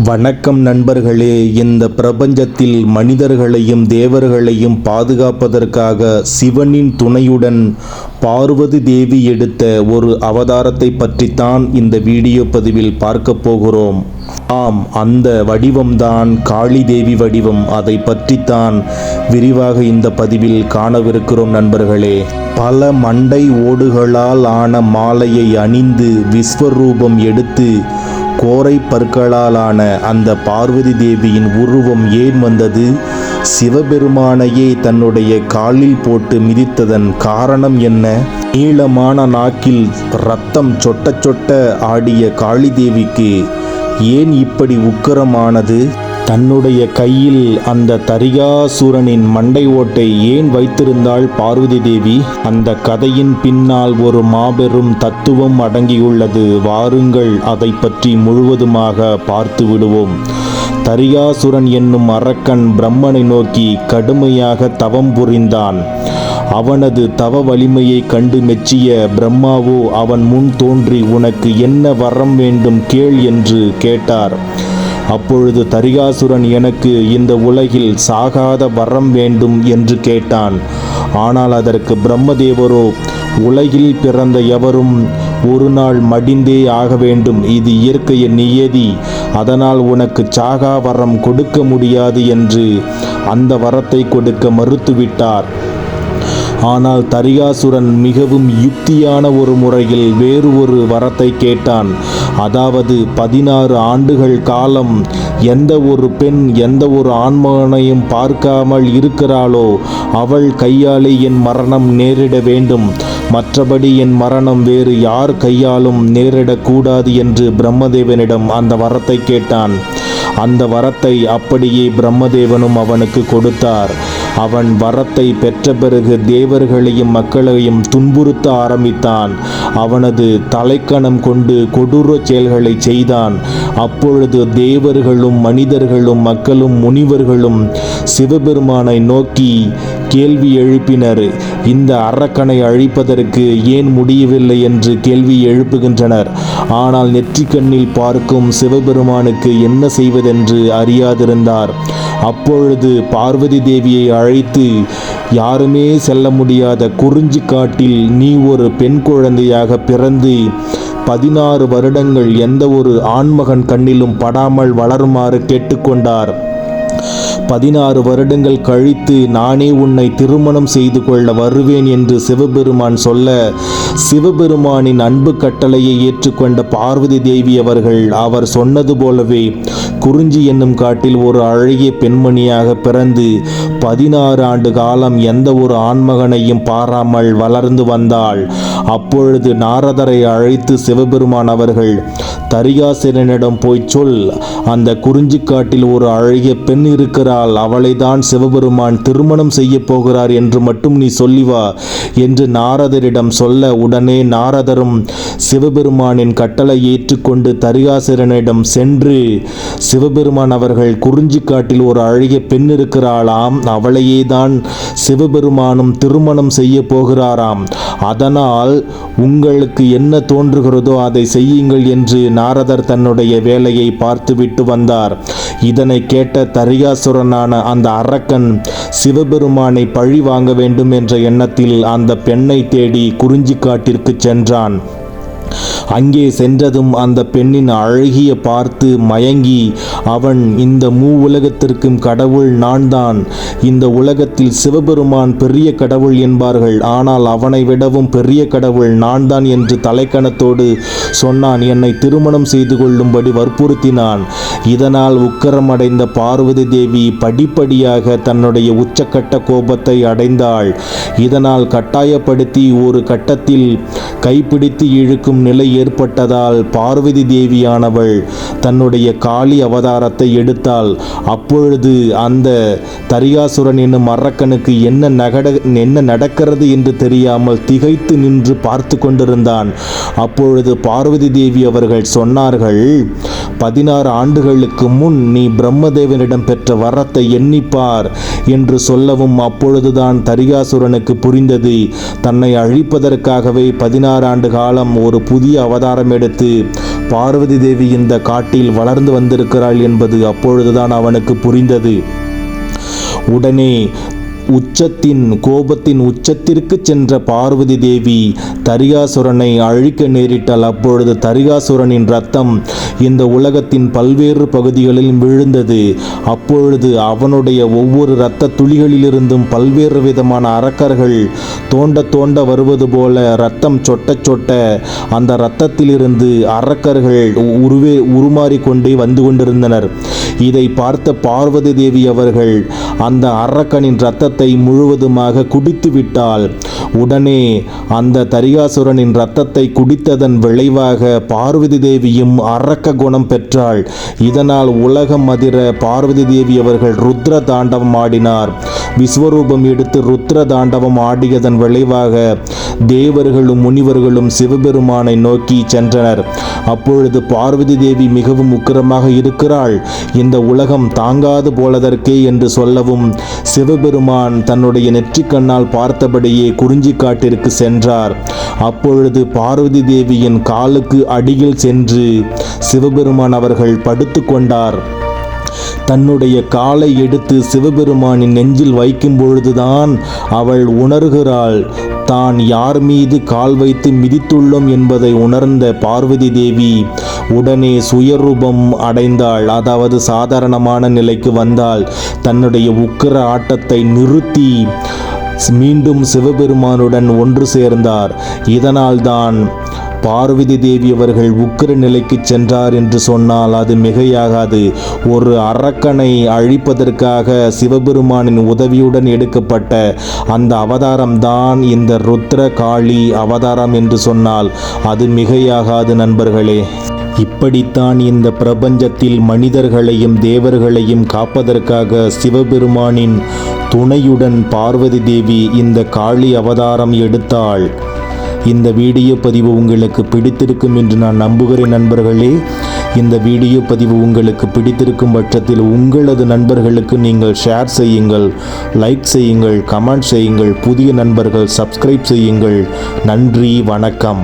வணக்கம் நண்பர்களே. இந்த பிரபஞ்சத்தில் மனிதர்களையும் தேவர்களையும் பாதுகாப்பதற்காக சிவனின் துணையுடன் பார்வதி தேவி எடுத்த ஒரு அவதாரத்தை பற்றித்தான் இந்த வீடியோ பதிவில் பார்க்க போகிறோம். ஆம், அந்த வடிவம்தான் காளி தேவி வடிவம். அதை பற்றித்தான் விரிவாக இந்த பதிவில் காணவிருக்கிறோம் நண்பர்களே. பல மண்டை ஓடுகளால் ஆன மாலையை அணிந்து விஸ்வரூபம் எடுத்து கோரை பற்களாலான அந்த பார்வதி தேவியின் உருவம் ஏன் வந்தது? சிவபெருமானையே தன்னுடைய காலில் போட்டு மிதித்ததன் காரணம் என்ன? நீளமான நாக்கில் இரத்தம் சொட்ட சொட்ட ஆடிய காளி தேவிக்கு ஏன் இப்படி உக்கிரமானது? தன்னுடைய கையில் அந்த தரிகாசுரனின் மண்டை ஓட்டை ஏன் வைத்திருந்தாள் பார்வதி தேவி? அந்த கதையின் பின்னால் ஒரு மாபெரும் தத்துவம் அடங்கியுள்ளது. வாருங்கள், அதை பற்றி முழுவதுமாக பார்த்து விடுவோம். தரிகாசுரன் என்னும் அரக்கன் பிரம்மனை நோக்கி கடுமையாக தவம் புரிந்தான். அவனது தவ வலிமையை கண்டு மெச்சிய பிரம்மாவோ அவன் முன் தோன்றி, உனக்கு என்ன வரம் வேண்டும் கேள் என்று கேட்டார். அப்பொழுது தரிகாசுரன், எனக்கு இந்த உலகில் சாகாத வரம் வேண்டும் என்று கேட்டான். ஆனால் அதற்கு பிரம்மதேவரோ, உலகில் பிறந்த எவரும் ஒரு நாள் மடிந்தே ஆக வேண்டும். இது இயற்கையின் நியதி. அதனால் உனக்கு சாகா வரம் கொடுக்க முடியாது என்று அந்த வரத்தை கொடுக்க மறுத்துவிட்டார். ஆனால் தரிகாசுரன் மிகவும் யுக்தியான ஒரு முறையில் வேறு ஒரு வரத்தை கேட்டான். அதாவது 16 ஆண்டுகள் காலம் எந்த ஒரு பெண் எந்த ஒரு ஆண்மகனையும் பார்க்காமல் இருக்கிறாளோ அவள் கையாலே என் மரணம் நேரிட வேண்டும். மற்றபடி என் மரணம் வேறு யார் கையாலும் நேரிடக்கூடாது என்று பிரம்மதேவனிடம் அந்த வரத்தை கேட்டான். அந்த வரத்தை அப்படியே பிரம்மதேவனும் அவனுக்கு கொடுத்தார். அவன் வரத்தை பெற்ற பிறகு தேவர்களையும் மக்களையும் துன்புறுத்த ஆரம்பித்தான். அவனது தலைக்கணம் கொண்டு கொடூர செயல்களை செய்தான். அப்பொழுது தேவர்களும் மனிதர்களும் மக்களும் முனிவர்களும் சிவபெருமானை நோக்கி கேள்வி எழுப்பினர். இந்த அரக்கனை அழிப்பதற்கு ஏன் முடியவில்லை என்று கேள்வி எழுப்புகின்றனர். ஆனால் நெற்றிக்கண்ணில் பார்க்கும் சிவபெருமானுக்கு என்ன செய்வதென்று அறியாதிருந்தார். அப்பொழுது பார்வதி தேவியை அழைத்து, யாருமே செல்ல முடியாத குறிஞ்சி காட்டில் நீ ஒரு பெண் குழந்தையாக பிறந்து 16 வருடங்கள் எந்த ஒரு ஆண்மகன் கண்ணிலும் படாமல் வளருமாறு கேட்டுக்கொண்டார். 16 வருடங்கள் கழித்து நானே உன்னை திருமணம் செய்து கொள்ள வருவேன் என்று சிவபெருமான் சொல்ல, சிவபெருமானின் அன்பு கட்டளையை ஏற்றுக்கொண்ட பார்வதி தேவி அவர்கள் அவர் சொன்னது போலவே குறிஞ்சி என்னும் காட்டில் ஒரு அழகிய பெண்மணியாக பிறந்து 16 ஆண்டு காலம் எந்த ஒரு ஆண்மகனையும் பாராமல் வளர்ந்து வந்தாள். அப்பொழுது நாரதரை அழைத்து சிவபெருமான் அவர்கள், தரிகாசுரனிடம் போய் சொல், அந்த குறிஞ்சி காட்டில் ஒரு அழகிய பெண் இருக்கிறாள், அவளை தான் சிவபெருமான் திருமணம் செய்ய போகிறார் என்று மட்டும் நீ சொல்லி வா என்று நாரதரிடம் சொல்ல, உடனே நாரதரும் சிவபெருமானின் கட்டளை ஏற்றுக்கொண்டு தரிகாசுரனிடம் சென்று, சிவபெருமான் அவர்கள் குறிஞ்சி காட்டில் ஒரு அழகிய பெண் இருக்கிறாளாம், அவளையே தான் சிவபெருமானும் திருமணம் செய்ய போகிறாராம். அதனால் உங்களுக்கு என்ன தோன்றுகிறதோ அதை செய்யுங்கள் என்று நாரதர் தன்னுடைய வேலையை பார்த்துவிட்டு வந்தார். இதனை கேட்ட தரிகாசுரனான அந்த அரக்கன் சிவபெருமானை பழி வாங்க வேண்டும் என்ற எண்ணத்தில் அந்த பெண்ணை தேடி குறிஞ்சி காட்டிற்கு சென்றான். அங்கே சென்றதும் அந்த பெண்ணின் அழகிய பார்த்து மயங்கி, அவன் இந்த உலகத்திற்கும் கடவுள் நான் தான், இந்த உலகத்தில் சிவபெருமான் பெரிய கடவுள் என்பார்கள், ஆனால் அவனை விடவும் பெரிய கடவுள் நான் தான் என்று தலைக்கணத்தோடு சொன்னான். என்னை திருமணம் செய்து கொள்ளும்படி வற்புறுத்தினான். இதனால் உக்கிரமடைந்த பார்வதி தேவி படிப்படியாக தன்னுடைய உச்சக்கட்ட கோபத்தை அடைந்தாள். இதனால் கட்டாயப்படுத்தி ஒரு கட்டத்தில் கைப்பிடித்து இழுக்கும் நிலை ஏற்பட்டதால் பார்வதி தேவியானவள் தன்னுடைய காளி அவதாரத்தை எடுத்தாள். அப்பொழுது அந்த தரிகாசுரன் என்னும் அரக்கனுக்கு என்ன நடக்கிறது என்று தெரியாமல் திகைத்து நின்று பார்த்து கொண்டிருந்தான். அப்பொழுது பார்வதி தேவி அவர்கள் சொன்னார்கள், 16 ஆண்டுகளுக்கு முன் நீ பிரம்மதேவனிடம் பெற்ற வரத்தை எண்ணிப்பார் என்று சொல்லவும், அப்பொழுதுதான் தரிகாசுரனுக்கு புரிந்தது, தன்னை அழிப்பதற்காகவே 16 ஆண்டு காலம் ஒரு புதிய அவதாரம் எடுத்து பார்வதி தேவி இந்த காட்டில் வளர்ந்து வந்திருக்கிறாள் என்பது அப்பொழுதுதான் அவனுக்கு புரிந்தது. உடனே கோபத்தின் உச்சத்திற்கு சென்ற பார்வதி தேவி தரிகாசுரனை அழிக்க நேரிட்டால் அப்பொழுது தரிகாசுரனின் இரத்தம் இந்த உலகத்தின் பல்வேறு பகுதிகளில் விழுந்தது. அப்பொழுது அவனுடைய ஒவ்வொரு இரத்த துளிகளிலிருந்தும் பல்வேறு விதமான அரக்கர்கள் தோண்ட வருவது போல இரத்தம் சொட்ட அந்த இரத்தத்திலிருந்து அரக்கர்கள் உருமாறிக்கொண்டே வந்து கொண்டிருந்தனர். இதை பார்த்த பார்வதி தேவி அவர்கள் அந்த அரக்கனின் இரத்தத்தை முழுவதுமாக குடித்து விட்டாள். உடனே அந்த தரிகாசுரனின் இரத்தத்தை குடித்ததன் விளைவாக பார்வதி தேவியும் அரக்க குணம் பெற்றாள். இதனால் உலகம் அதிர பார்வதி தேவி அவர்கள் ருத்ர தாண்டவம் ஆடினார். விஸ்வரூபம் எடுத்து ருத்ர தாண்டவம் ஆடியதன் விளைவாக தேவர்களும் முனிவர்களும் சிவபெருமானை நோக்கி சென்றனர். அப்பொழுது பார்வதி தேவி மிகவும் உக்கிரமாக இருக்கிறாள், இந்த உலகம் தாங்காது போலதற்கே என்று சொல்லவும் சிவபெருமான் தன்னுடைய நெற்றிக்கண்ணால் பார்த்தபடியே குறிஞ்சிக்காட்டிற்கு சென்றார். அப்பொழுது பார்வதி தேவியின் காலுக்கு அடியில் சென்று சிவபெருமான் அவர்கள் படுத்து கொண்டார். தன்னுடைய காலை எடுத்து சிவபெருமானின் நெஞ்சில் வைக்கும் பொழுதுதான் அவள் உணர்கிறாள் தான் யார் மீது கால் வைத்து மிதித்துள்ளோம் என்பதை உணர்ந்த பார்வதி தேவி உடனே சுயரூபம் அடைந்தாள். அதாவது சாதாரணமான நிலைக்கு வந்தாள். தன்னுடைய உக்கிர ஆட்டத்தை நிறுத்தி மீண்டும் சிவபெருமானுடன் ஒன்று சேர்ந்தார். இதனால்தான் பார்வதி தேவி அவர்கள் உக்கிர நிலைக்கு சென்றார் என்று சொன்னால் அது மிகையாகாது. ஒரு அரக்கனை அழிப்பதற்காக சிவபெருமானின் உதவியுடன் எடுக்கப்பட்ட அந்த அவதாரம்தான் இந்த ருத்ர காளி அவதாரம் என்று சொன்னால் அது மிகையாகாது நண்பர்களே. இப்படித்தான் இந்த பிரபஞ்சத்தில் மனிதர்களையும் தேவர்களையும் காப்பதற்காக சிவபெருமானின் துணையுடன் பார்வதி தேவி இந்த காளி அவதாரம் எடுத்தாள். இந்த வீடியோ பதிவு உங்களுக்கு பிடித்திருக்கும் என்று நான் நம்புகிறேன் நண்பர்களே. இந்த வீடியோ பதிவு உங்களுக்கு பிடித்திருக்கும் பட்சத்தில் உங்களது நண்பர்களுக்கு நீங்கள் ஷேர் செய்யுங்கள், லைக் செய்யுங்கள், கமெண்ட் செய்யுங்கள். புதிய நண்பர்கள் சப்ஸ்கிரைப் செய்யுங்கள். நன்றி, வணக்கம்.